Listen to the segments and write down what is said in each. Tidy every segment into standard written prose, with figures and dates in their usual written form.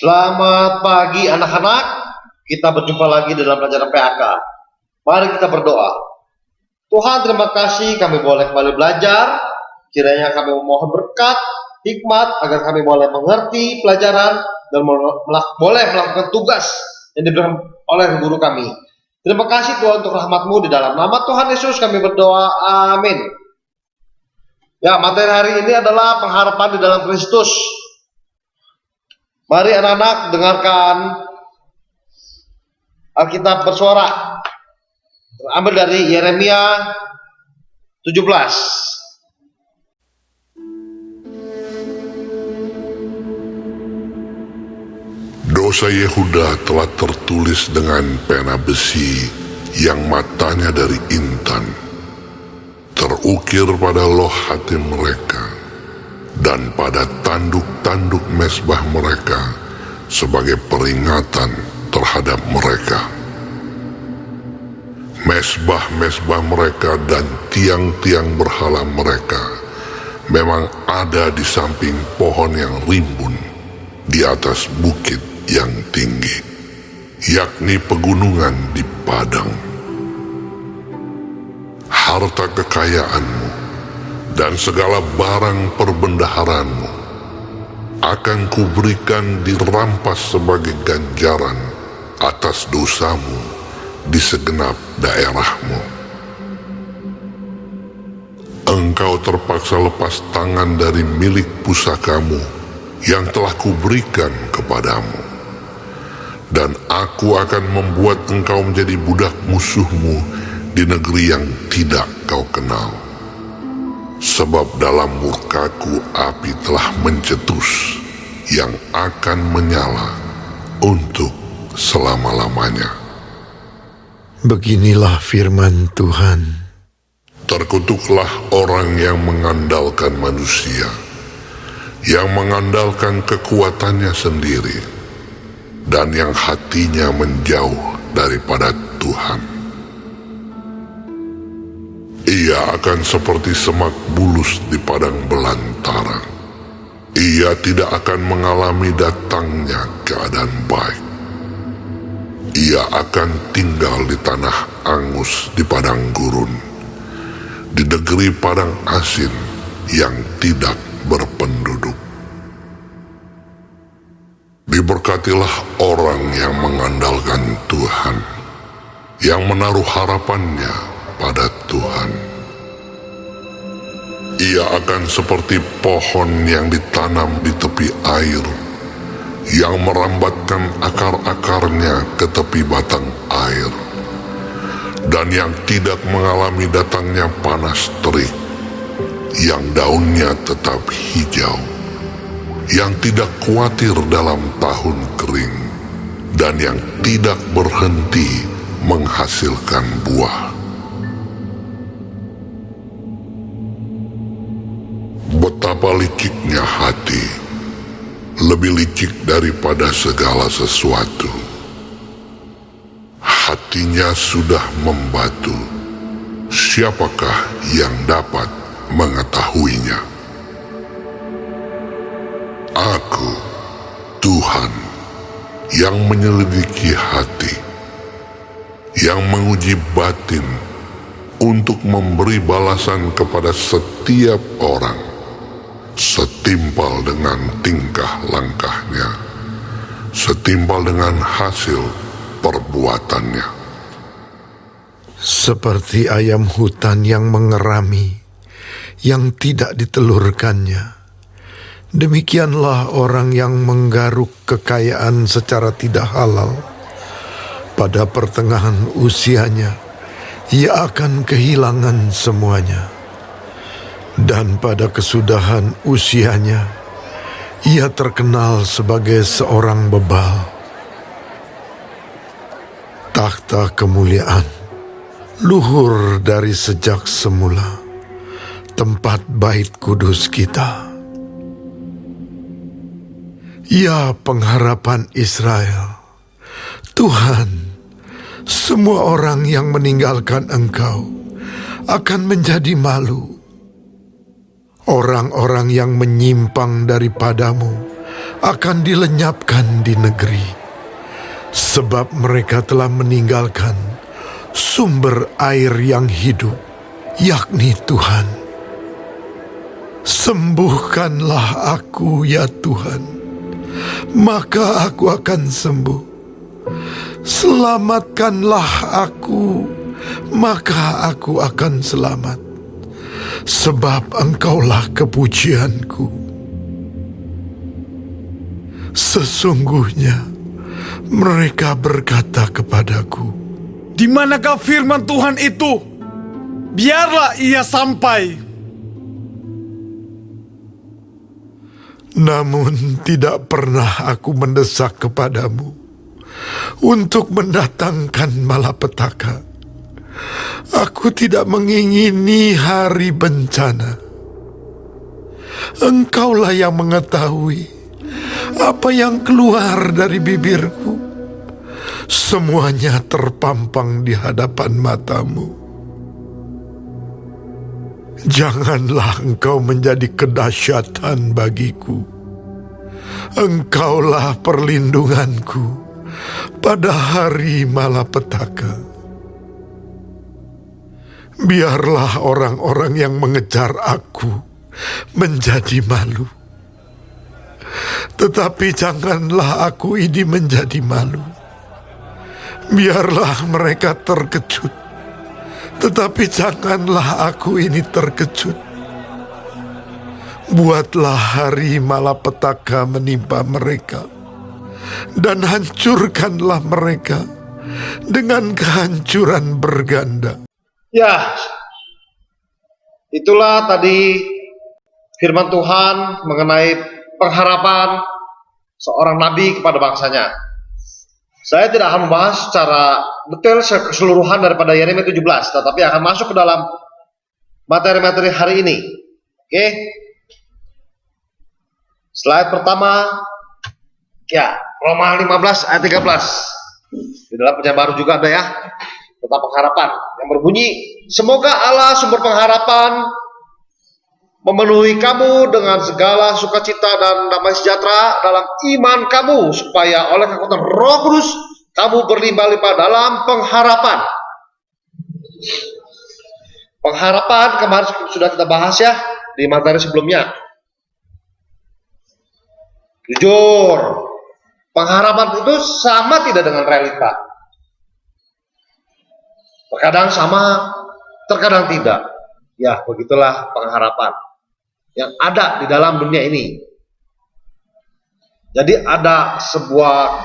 Selamat pagi anak-anak, kita berjumpa lagi dalam pelajaran PAK. Mari kita berdoa. Tuhan, terima kasih kami boleh kembali belajar. Kiranya kami memohon berkat, hikmat agar kami boleh mengerti pelajaran dan boleh melakukan tugas yang diberikan oleh guru kami. Terima kasih Tuhan untuk rahmat-Mu, di dalam nama Tuhan Yesus kami berdoa, amin. Ya, materi hari ini adalah pengharapan di dalam Kristus. Mari anak-anak dengarkan Alkitab bersuara. Ambil dari Yeremia 17. Dosa Yehuda telah tertulis dengan pena besi yang matanya dari intan, terukir pada loh hati mereka dan pada tanduk-tanduk mezbah mereka sebagai peringatan terhadap mereka. Mezbah-mezbah mereka dan tiang-tiang berhala mereka memang ada di samping pohon yang rimbun di atas bukit yang tinggi, yakni pegunungan di padang. Harta kekayaanmu dan segala barang perbendaharanmu akan kuberikan dirampas sebagai ganjaran atas dosamu di segenap daerahmu. Engkau terpaksa lepas tangan dari milik pusakamu yang telah kuberikan kepadamu, dan aku akan membuat engkau menjadi budak musuhmu di negeri yang tidak kau kenal. Sebab dalam murkaku api telah mencetus yang akan menyala untuk selama-lamanya. Beginilah firman Tuhan. Terkutuklah orang yang mengandalkan manusia, yang mengandalkan kekuatannya sendiri, dan yang hatinya menjauh daripada Tuhan. Ia akan seperti semak bulus di padang belantara. Ia tidak akan mengalami datangnya keadaan baik. Ia akan tinggal di tanah angus di padang gurun, di negeri padang asin yang tidak berpenduduk. Diberkatilah orang yang mengandalkan Tuhan, yang menaruh harapannya pada Tuhan. Ia akan seperti pohon yang ditanam di tepi air, yang merambatkan akar-akarnya ke tepi batang air, dan yang tidak mengalami datangnya panas terik, yang daunnya tetap hijau, yang tidak khawatir dalam tahun kering, dan yang tidak berhenti menghasilkan buah. Betapa liciknya hati, lebih licik daripada segala sesuatu. Hatinya sudah membatu, siapakah yang dapat mengetahuinya? Aku, Tuhan, yang menyelidiki hati, yang menguji batin untuk memberi balasan kepada setiap orang setimpal dengan tingkah langkahnya, setimpal dengan hasil perbuatannya. Seperti ayam hutan yang mengerami, yang tidak ditelurkannya, demikianlah orang yang menggaruk kekayaan secara tidak halal. Pada pertengahan usianya, ia akan kehilangan semuanya. Dan pada kesudahan usianya, ia terkenal sebagai seorang bebal. Takhta kemuliaan luhur dari sejak semula, tempat bait kudus kita. Ya pengharapan Israel, Tuhan, semua orang yang meninggalkan Engkau akan menjadi malu. Orang-orang yang menyimpang daripadamu akan dilenyapkan di negeri, sebab mereka telah meninggalkan sumber air yang hidup, yakni Tuhan. Sembuhkanlah aku, ya Tuhan, maka aku akan sembuh. Selamatkanlah aku, maka aku akan selamat, sebab Engkaulah kepujianku. Sesungguhnya mereka berkata kepadaku, Di manakah firman Tuhan itu? Biarlah ia sampai. namun tidak pernah aku mendesak kepadamu untuk mendatangkan malapetaka. Aku tidak mengingini hari bencana. Engkaulah yang mengetahui apa yang keluar dari bibirku. Semuanya terpampang di hadapan matamu. Janganlah engkau menjadi kedahsyatan bagiku. Engkaulah perlindunganku pada hari malapetaka. Biarlah orang-orang yang mengejar aku menjadi malu, tetapi janganlah aku ini menjadi malu. Biarlah mereka terkejut, tetapi janganlah aku ini terkejut. Buatlah hari malapetaka menimpa mereka, dan hancurkanlah mereka dengan kehancuran berganda. Ya, itulah tadi firman Tuhan mengenai pengharapan seorang nabi kepada bangsanya. Saya tidak akan membahas secara detail keseluruhan daripada Yeremia 17, tetapi akan masuk ke dalam materi-materi hari ini. Oke. Slide pertama, ya, Roma 15 ayat 13. Di dalam Perjanjian Baru juga ada ya, tentang pengharapan yang berbunyi, semoga Allah sumber pengharapan memenuhi kamu dengan segala sukacita dan damai sejahtera dalam iman kamu, supaya oleh kekuatan Roh Kudus kamu berlimpah-limpah dalam pengharapan. Pengharapan kemarin sudah kita bahas ya di materi sebelumnya. Jujur, pengharapan itu sama tidak dengan realita. Terkadang sama, terkadang tidak. Ya, begitulah pengharapan yang ada di dalam dunia ini. Jadi ada sebuah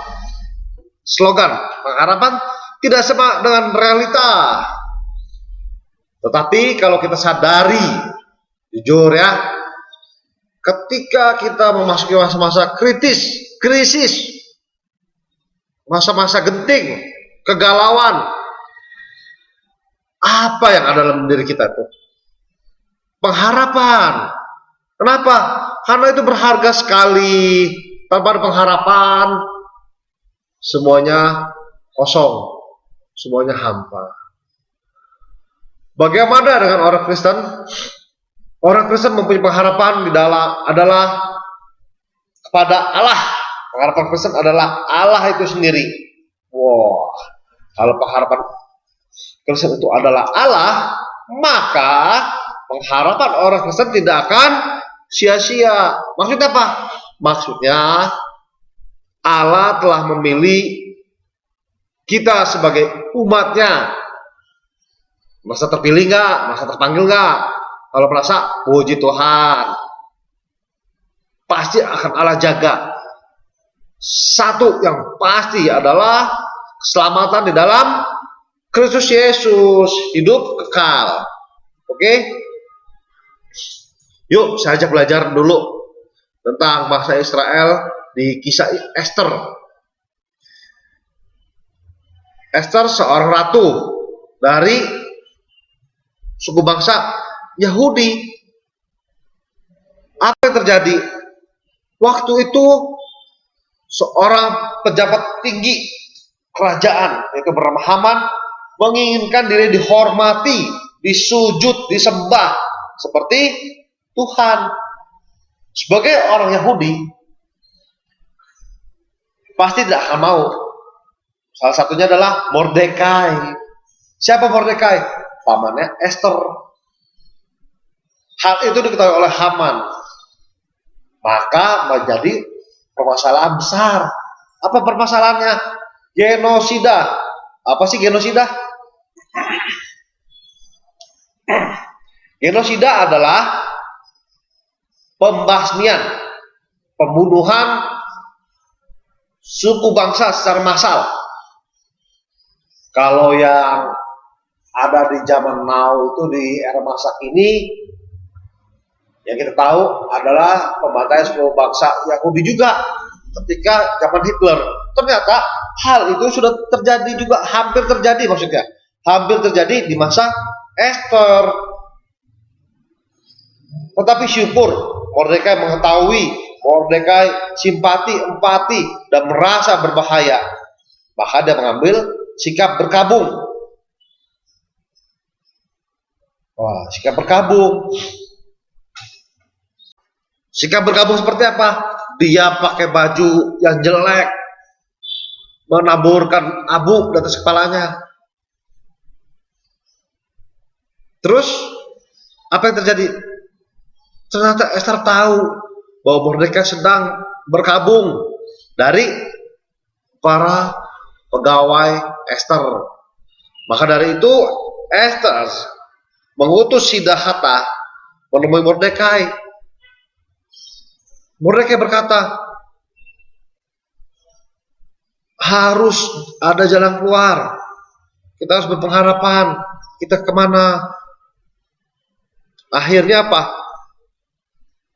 slogan, pengharapan tidak sama dengan realita. Tetapi kalau kita sadari, jujur ya, ketika kita memasuki masa-masa krisis, masa-masa genting, kegalauan, apa yang ada dalam diri kita itu? Pengharapan. Kenapa? Karena itu berharga sekali. Tanpa ada pengharapan, semuanya kosong, semuanya hampa. Bagaimana dengan orang Kristen? Orang Kristen mempunyai pengharapan di dalam adalah kepada Allah. Pengharapan Kristen adalah Allah itu sendiri. Wow, kalau pengharapan Kristen itu adalah Allah, maka pengharapan orang Kristen tidak akan sia-sia. Maksudnya apa? Maksudnya Allah telah memilih kita sebagai umatnya. Masa terpilih nggak? Masa terpanggil nggak? Kalau merasa, puji Tuhan, pasti akan Allah jaga. Satu yang pasti adalah keselamatan di dalam Kristus Yesus, hidup kekal. Oke? Yuk, saya ajak belajar dulu tentang bangsa Israel di kisah Esther. Esther seorang ratu dari suku bangsa Yahudi. Apa yang terjadi? Waktu itu seorang pejabat tinggi kerajaan, yaitu bernama Haman, menginginkan diri dihormati, disujud, disembah seperti Tuhan. Sebagai orang Yahudi, pasti tidak akan mau. Salah satunya adalah Mordekai. Siapa Mordekai? Pamannya Esther. Hal itu diketahui oleh Haman. Maka menjadi permasalahan besar. Apa permasalahannya? Genosida. Apa sih genosida? Genosida adalah pembasmian, pembunuhan suku bangsa secara massal. Kalau yang ada di zaman now itu di era masa ini, yang kita tahu adalah pembantaian suku bangsa Yahudi juga ketika zaman Hitler. Ternyata hal itu sudah terjadi juga, hampir terjadi maksudnya. Hampir terjadi di masa Esther. Tetapi syukur Mordekai mengetahui, Mordekai simpati, empati, dan merasa berbahaya. Maka dia mengambil sikap berkabung. Wah, sikap berkabung. Sikap berkabung seperti apa? Dia pakai baju yang jelek, menaburkan abu di atas kepalanya. Terus apa yang terjadi? Ternyata Esther tahu bahwa Mordekai sedang berkabung dari para pegawai Esther. Maka dari itu Esther mengutus Siddhartha menemui Mordekai. Mordekai berkata, harus ada jalan keluar. Kita harus berpengharapan. Kita kemana? Akhirnya apa?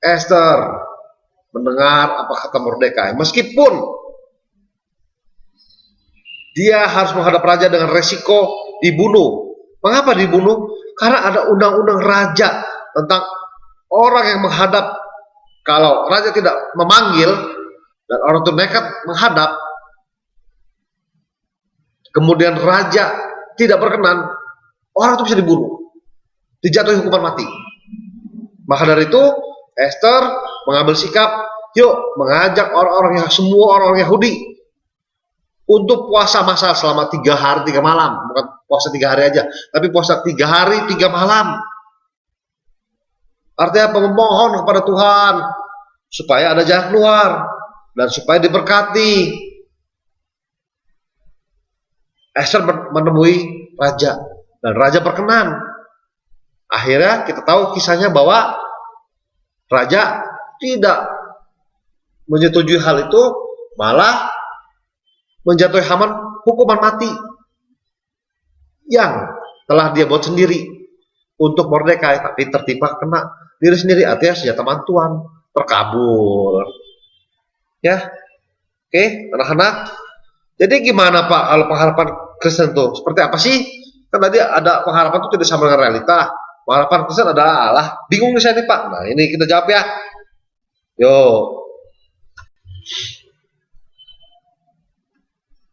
Esther mendengar apa kata Mordekai. Meskipun dia harus menghadap raja dengan resiko dibunuh. Mengapa dibunuh? Karena ada undang-undang raja tentang orang yang menghadap. Kalau raja tidak memanggil dan orang itu nekat menghadap, kemudian raja tidak berkenan, orang itu bisa dibunuh, dijatuhi hukuman mati. Maka dari itu Esther mengambil sikap, yuk mengajak orang-orang, semua orang Yahudi untuk puasa massal selama 3 hari 3 malam. Bukan puasa 3 hari aja, tapi puasa 3 hari 3 malam. Artinya memohon kepada Tuhan supaya ada jalan keluar dan supaya diberkati. Esther menemui raja dan raja berkenan. Akhirnya kita tahu kisahnya bahwa raja tidak menyetujui hal itu, malah menjatuhi Haman hukuman mati yang telah dia buat sendiri untuk Mordekai, tapi tertimpa kena diri sendiri, artinya senjata mantuan terkabul. Ya, oke, anak-anak. Jadi gimana Pak kalau pengharapan Kristen tuh seperti apa sih? Kan tadi ada pengharapan itu tidak sama dengan realita. Pengharapan Kristen adalah Allah. Bingung nih saya nih Pak. Nah ini kita jawab ya. Yo,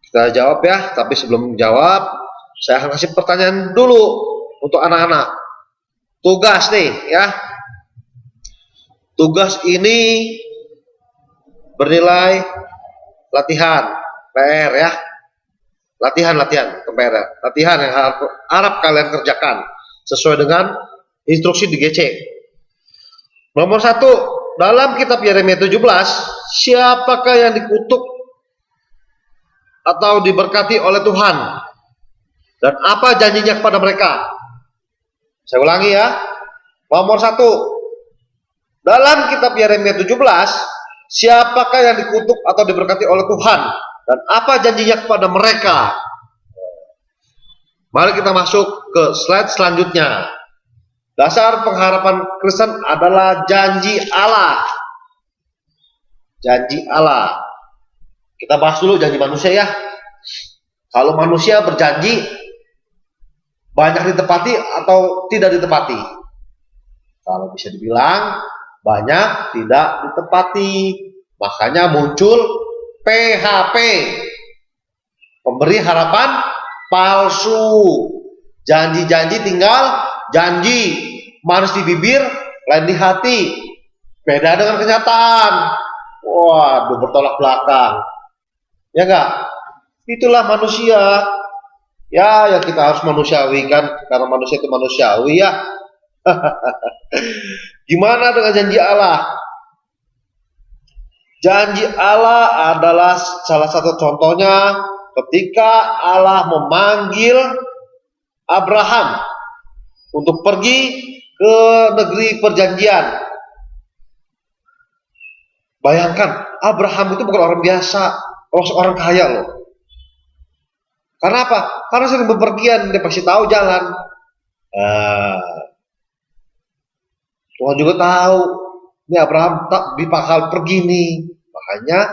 kita jawab ya. Tapi sebelum jawab, saya akan kasih pertanyaan dulu untuk anak-anak. Tugas nih ya. Tugas ini bernilai latihan PR ya. Latihan PR. Latihan yang harap kalian kerjakan sesuai dengan instruksi di GC. Nomor 1, dalam kitab Yeremia 17, siapakah yang dikutuk atau diberkati oleh Tuhan? Dan apa janjinya kepada mereka? Saya ulangi ya. Nomor 1, dalam kitab Yeremia 17, siapakah yang dikutuk atau diberkati oleh Tuhan? Dan apa janjinya kepada mereka? Mari kita masuk ke slide selanjutnya. Dasar pengharapan Kristen adalah janji Allah. Janji Allah. Kita bahas dulu janji manusia ya. Kalau manusia berjanji, banyak ditepati atau tidak ditepati? Kalau bisa dibilang, banyak tidak ditepati. Makanya muncul PHP, pemberi harapan palsu. Janji-janji tinggal janji, manis di bibir, lain di hati. Beda dengan kenyataan. Waduh, bertolak belakang. Ya enggak? Itulah manusia. Ya, yang kita harus manusiawi kan, karena manusia itu manusiawi ya. Gimana dengan janji Allah? Janji Allah adalah salah satu contohnya ketika Allah memanggil Abraham untuk pergi ke negeri perjanjian. Bayangkan, Abraham itu bukan orang biasa, orang kaya loh. Karena apa? Karena sering bepergian, dia pasti tahu jalan. Tuhan juga tahu, ini Abraham tak bakal pergi nih. Makanya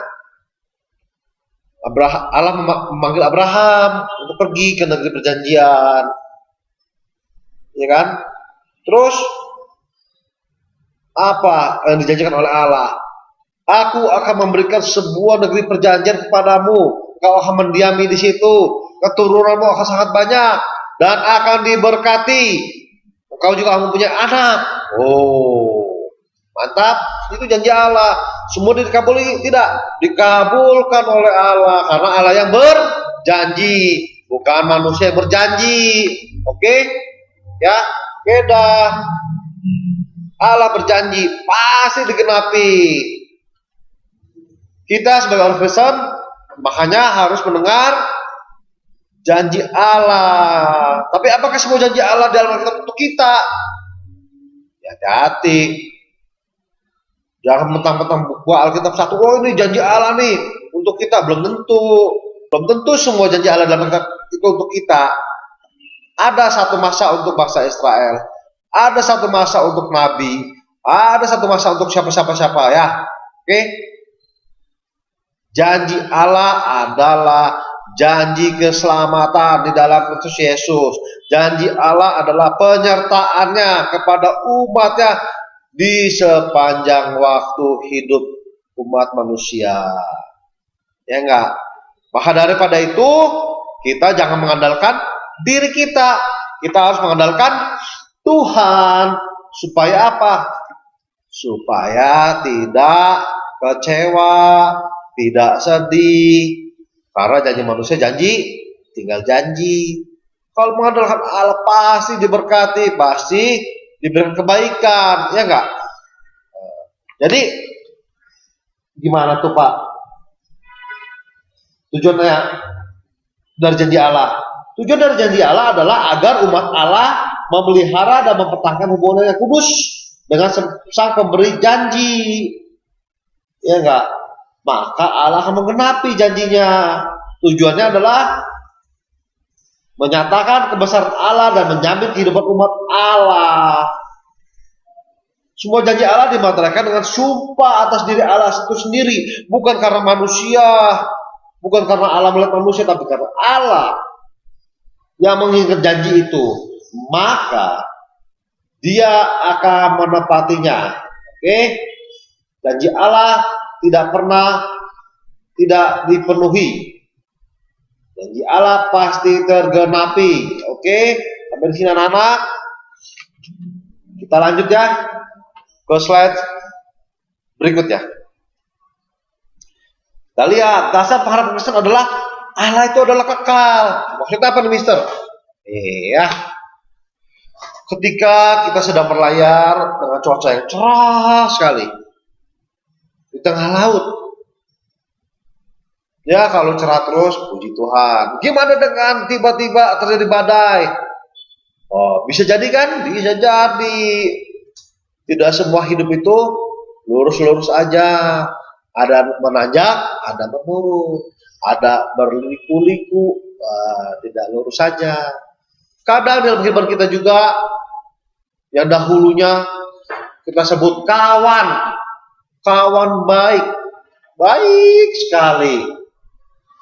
Allah memanggil Abraham untuk pergi ke negeri perjanjian. Ya kan? Terus apa yang dijanjikan oleh Allah? Aku akan memberikan sebuah negeri perjanjian kepadamu. Kau akan mendiami di situ. Keturunanmu akan sangat banyak dan akan diberkati. Kau juga akan mempunyai anak. Oh, mantap. Itu janji Allah. Semua dikabuli? Tidak. Dikabulkan oleh Allah. Karena Allah yang berjanji. Bukan manusia yang berjanji. Oke? Ya, beda. Allah berjanji. Pasti digenapi. Kita sebagai orang Kristen, makanya harus mendengar janji Allah. Tapi apakah semua janji Allah dalam Alkitab untuk kita? Ya, hati-hati. Jangan mentang-mentang buka Alkitab satu, oh ini janji Allah nih untuk kita. Belum tentu. Belum tentu semua janji Allah dalam Alkitab itu untuk kita. Ada satu masa untuk bangsa Israel. Ada satu masa untuk Nabi. Ada satu masa untuk siapa-siapa ya. Oke? Janji Allah adalah janji keselamatan di dalam Kristus Yesus. Janji Allah adalah penyertaannya kepada umatnya di sepanjang waktu hidup umat manusia. Ya enggak? Maka daripada itu, kita jangan mengandalkan diri kita. Kita harus mengandalkan Tuhan. Supaya apa? Supaya tidak kecewa, tidak sedih. Karena janji manusia tinggal janji. Kalau mengandalkan Allah pasti diberkati, pasti diberikan kebaikan, ya enggak? Jadi gimana tuh Pak? Tujuannya dari janji Allah. Tujuan dari janji Allah adalah agar umat Allah memelihara dan mempertahankan hubungan yang kudus dengan sang pemberi janji. Ya enggak? Maka Allah akan menggenapi janjinya. Tujuannya adalah menyatakan kebesaran Allah dan menjamin kehidupan umat Allah. Semua janji Allah dimateraikan dengan sumpah atas diri Allah itu sendiri. Bukan karena manusia, bukan karena Allah melihat manusia, tapi karena Allah yang mengingat janji itu. Maka dia akan menepatinya. Oke? Janji Allah tidak pernah tidak dipenuhi. Janji Allah pasti tergenapi. Oke? Sampai di sini anak-anak. Kita lanjut ya ke slide berikutnya. Kita lihat dasar pengharapan Kristen adalah Allah itu adalah kekal. Maksudnya apa nih, Mister? Iya. Ketika kita sedang berlayar dengan cuaca yang cerah sekali di tengah laut, ya kalau cerah terus, puji Tuhan. Gimana dengan tiba-tiba terjadi badai? Oh, bisa jadi kan? Bisa jadi. Tidak semua hidup itu lurus-lurus aja. Ada menanjak, ada menurun, ada berliku-liku, tidak lurus saja. Kadang dalam kehidupan kita juga yang dahulunya kita sebut kawan baik sekali,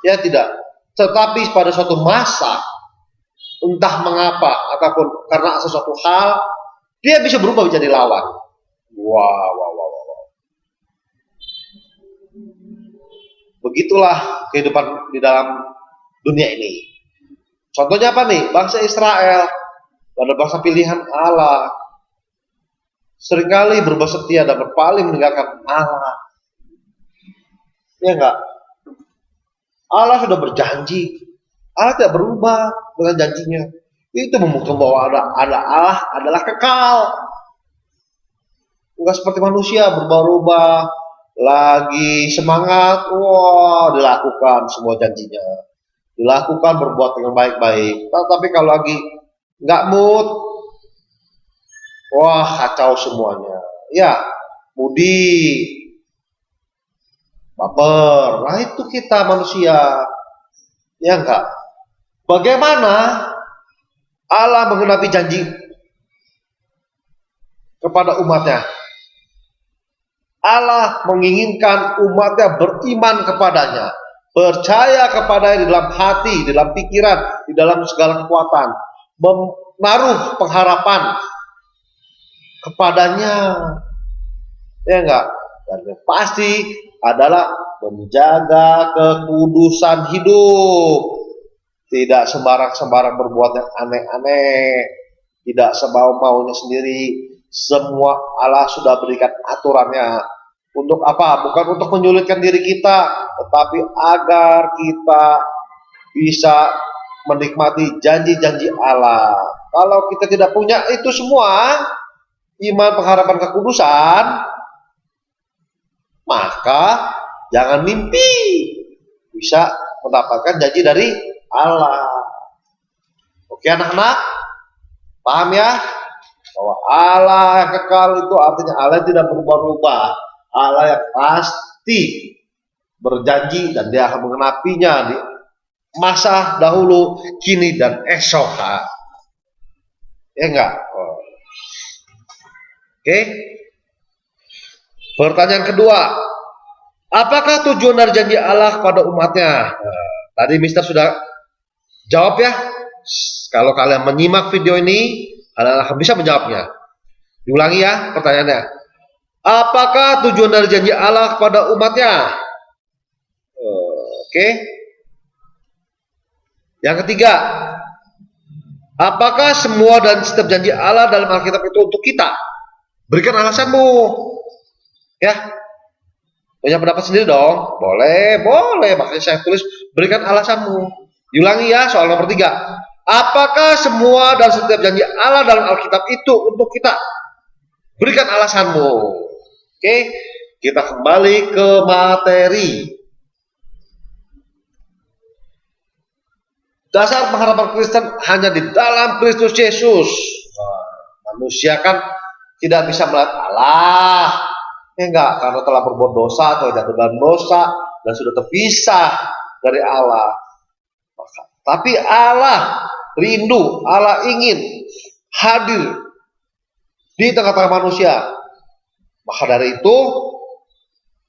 ya tidak. Tetapi pada suatu masa, entah mengapa ataupun karena sesuatu hal, dia bisa berubah menjadi lawan. Wow. Begitulah kehidupan di dalam dunia ini. Contohnya apa nih? Bangsa Israel adalah bangsa pilihan Allah. Seringkali berbuat setia dan berpaling meninggalkan Allah. Ya enggak? Allah sudah berjanji. Allah tidak berubah dengan janjinya. Itu membuktikan bahwa ada Allah adalah kekal. Enggak seperti manusia berubah-ubah, lagi semangat, wah dilakukan semua janjinya. Dilakukan berbuat dengan baik-baik. Tapi kalau lagi nggak mood, wah kacau semuanya. Ya, mudi, baper. Nah itu kita manusia. Ya enggak? Bagaimana Allah menggenapi janji kepada umatnya? Allah menginginkan umatnya beriman kepadanya, percaya kepadanya di dalam hati, di dalam pikiran, di dalam segala kekuatan, menaruh pengharapan kepadanya. Ya enggak? Dan yang pasti adalah menjaga kekudusan hidup. Tidak sembarang-sembarang berbuat yang aneh-aneh, tidak semau-maunya sendiri. Semua Allah sudah berikan aturannya. Untuk apa? Bukan untuk menyulitkan diri kita, tetapi agar kita bisa menikmati janji-janji Allah. Kalau kita tidak punya itu semua, iman, pengharapan, kekudusan, maka jangan mimpi bisa mendapatkan janji dari Allah. Oke anak-anak, paham ya? Bahwa Allah yang kekal itu artinya Allah yang tidak berubah-ubah. Allah yang pasti berjanji dan dia akan mengenapinya di masa dahulu, kini, dan esok. Ya enggak? Oke. Pertanyaan kedua, apakah tujuan dari janji Allah kepada umatnya? Tadi Mister sudah jawab ya. Kalau kalian menyimak video ini, kalian akan bisa menjawabnya. Diulangi ya pertanyaannya. Apakah tujuan dari janji Allah kepada umatnya? Oke. Yang ketiga, apakah semua dan setiap janji Allah dalam Alkitab itu untuk kita? Berikan alasanmu. Ya. Punya pendapat sendiri dong? Boleh, boleh. Makanya saya tulis berikan alasanmu. Diulangi ya soal nomor 3. Apakah semua dan setiap janji Allah dalam Alkitab itu untuk kita? Berikan alasanmu. Oke, kita kembali ke materi. Dasar pengharapan Kristen hanya di dalam Kristus Yesus. Manusia kan tidak bisa melihat Allah. Enggak, karena telah berbuat dosa atau jatuh dalam dosa dan sudah terpisah dari Allah. Tapi Allah rindu, Allah ingin hadir di tengah-tengah manusia. Maka dari itu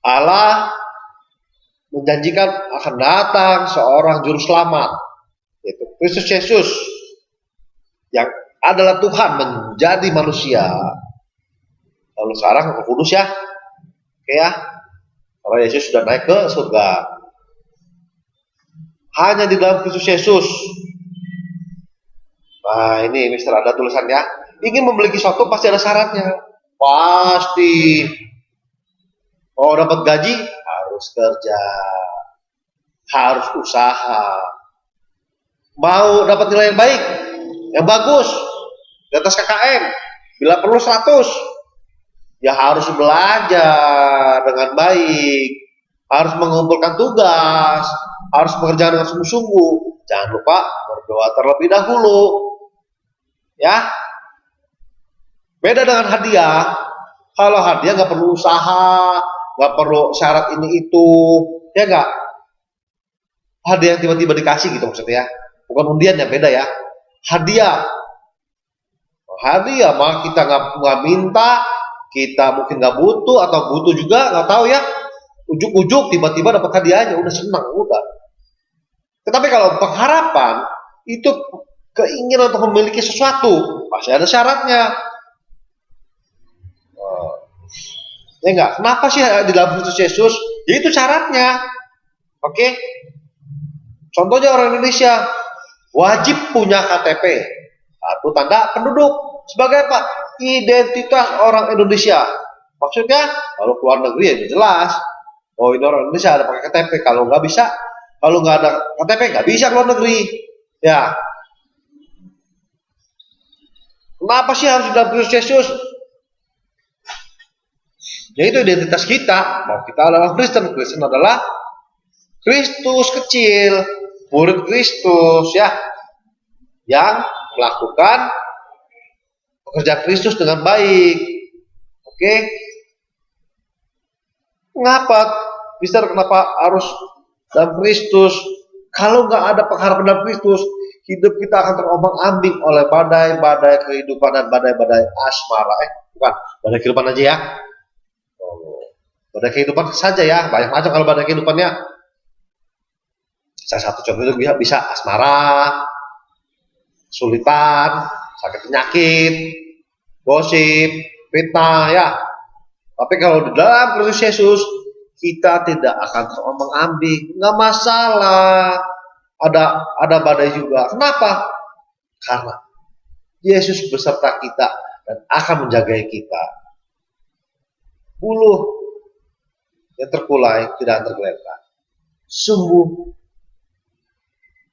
Allah menjanjikan akan datang seorang juru selamat, yaitu Kristus Yesus yang adalah Tuhan menjadi manusia. Lalu sekarang Roh Kudus ya. Oke ya. Karena Yesus sudah naik ke surga. Hanya di dalam Kristus Yesus. Nah ini Mister ada tulisannya. Ingin memiliki sesuatu pasti ada syaratnya. Pasti. Oh dapat gaji harus kerja. Harus usaha. Mau dapat nilai yang baik, yang bagus, di atas KKM, bila perlu 100. Ya harus belajar dengan baik. Harus mengumpulkan tugas. Harus bekerja dengan sungguh-sungguh. Jangan lupa berdoa terlebih dahulu. Ya. Beda dengan hadiah. Kalau hadiah nggak perlu usaha, nggak perlu syarat ini itu, ya nggak. Hadiah yang tiba-tiba dikasih gitu maksudnya. Bukan undian ya, beda ya. Hadiah. Hadiah mah kita nggak minta, kita mungkin nggak butuh atau butuh juga nggak tahu ya. Ujuk-ujuk tiba-tiba dapat hadiahnya, udah senang, udah. Tetapi kalau pengharapan itu keinginan untuk memiliki sesuatu, pasti ada syaratnya. Ya enggak? Kenapa sih di dalam Kristus Yesus? Ya itu syaratnya. Oke? Contohnya orang Indonesia wajib punya KTP atau tanda penduduk. Sebagai apa? Identitas orang Indonesia. Maksudnya kalau keluar negeri ya jelas. Oh ini orang Indonesia ada pakai KTP. Kalau Kalau nggak ada KTP nggak bisa keluar negeri. Ya. Kenapa sih harus dalam Kristus Yesus? Ya itu identitas kita. Bahwa kita adalah Kristen. Kristen adalah Kristus kecil, murid Kristus ya, yang melakukan pekerjaan Kristus dengan baik. Oke? Kenapa harus dalam Kristus? Kalau nggak ada pengharapan dalam Kristus, hidup kita akan terombang-ambing oleh badai-badai kehidupan dan badai-badai asmara. Bukan, badai kehidupan aja ya. Badai kehidupan saja ya, banyak macam kalau badai kehidupannya. Salah satu contoh itu bisa asmara, kesulitan, sakit penyakit, gosip, fitnah ya. Tapi kalau di dalam Kristus Yesus, kita tidak akan terombang-ambing, nggak masalah. Ada badai juga. Kenapa? Karena Yesus beserta kita dan akan menjaga kita. Buluh yang terkulai tidak tergeletak, sumbu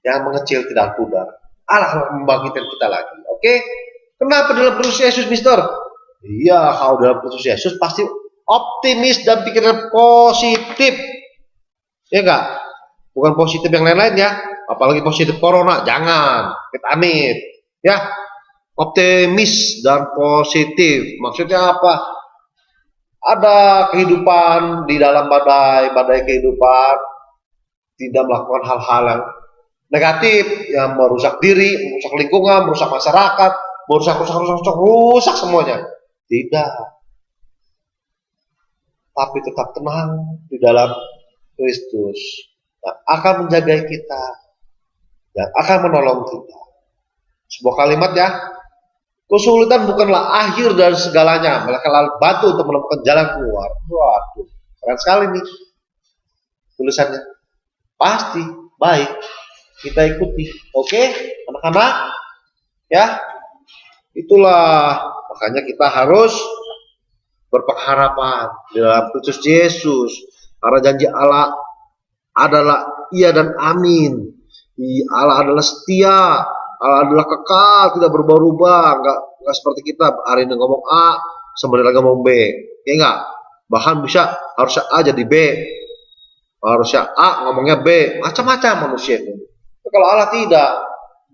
yang mengecil tidak pudar. Allah akan membangkitkan kita lagi. Oke? Kenapa dalam Kristus Yesus, Mister? Iya, kalau dalam Kristus Yesus pasti optimis dan pikiran positif. Ya enggak? Bukan positif yang lain-lain ya. Apalagi positif corona, jangan. Amit. Ya. Optimis dan positif. Maksudnya apa? Ada kehidupan di dalam badai kehidupan, tidak melakukan hal-hal yang negatif, yang merusak diri, merusak lingkungan, merusak masyarakat, merusak semuanya. Tidak. Tapi tetap tenang di dalam Kristus yang akan menjaga kita, yang akan menolong kita. Sebuah kalimat ya, kesulitan bukanlah akhir dari segalanya, melainkan batu untuk menemukan jalan keluar. Waduh, keren sekali nih tulisannya. Pasti baik, kita ikuti. Oke, anak-anak, ya, itulah makanya kita harus berpengharapan di dalam Kristus Yesus. Karena janji Allah adalah iya dan amin. Allah adalah setia, Allah adalah kekal, tidak berubah-ubah, enggak seperti kita hari ini ngomong A, sebenarnya lagi ngomong B, ya enggak? Bahkan bisa harusnya A jadi B, harusnya A ngomongnya B, macam-macam manusia itu. Tapi kalau Allah tidak,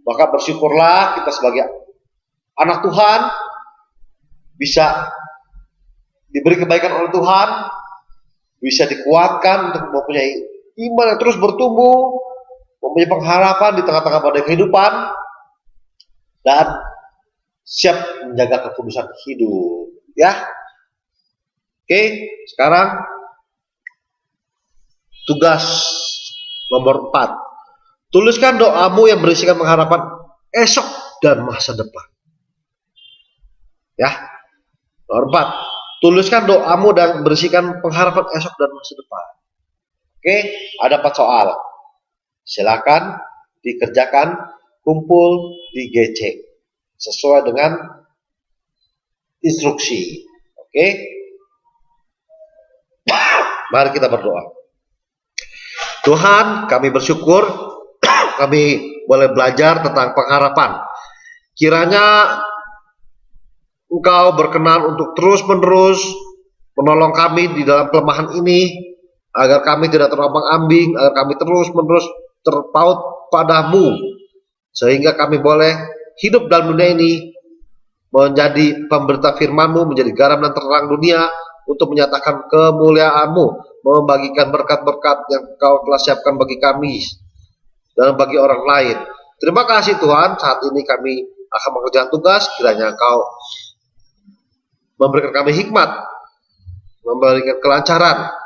maka bersyukurlah kita sebagai anak Tuhan bisa diberi kebaikan oleh Tuhan, bisa dikuatkan untuk mempunyai iman yang terus bertumbuh, mempunyai pengharapan di tengah-tengah badai kehidupan, dan siap menjaga kekudusan hidup. Ya, oke. Sekarang tugas nomor 4. Tuliskan doamu yang berisikan pengharapan esok dan masa depan. Ya, nomor 4. Tuliskan doamu dan berisikan pengharapan esok dan masa depan. Oke, ada 4 soal. Silakan dikerjakan, kumpul di GC sesuai dengan instruksi. Oke, mari kita berdoa. Tuhan, kami bersyukur kami boleh belajar tentang pengharapan. Kiranya Engkau berkenan untuk terus-menerus menolong kami di dalam kelemahan ini, agar kami tidak terombang-ambing, agar kami terus-menerus terpaut padamu, sehingga kami boleh hidup dalam dunia ini menjadi pemberita firman-Mu, menjadi garam dan terang dunia untuk menyatakan kemuliaan-Mu, membagikan berkat-berkat yang Engkau telah siapkan bagi kami dan bagi orang lain. Terima kasih Tuhan, saat ini kami akan mengerjakan tugas, kiranya Engkau memberikan kami hikmat, memberikan kelancaran,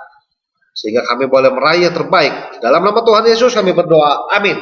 sehingga kami boleh meraih yang terbaik. Dalam nama Tuhan Yesus kami berdoa, amin.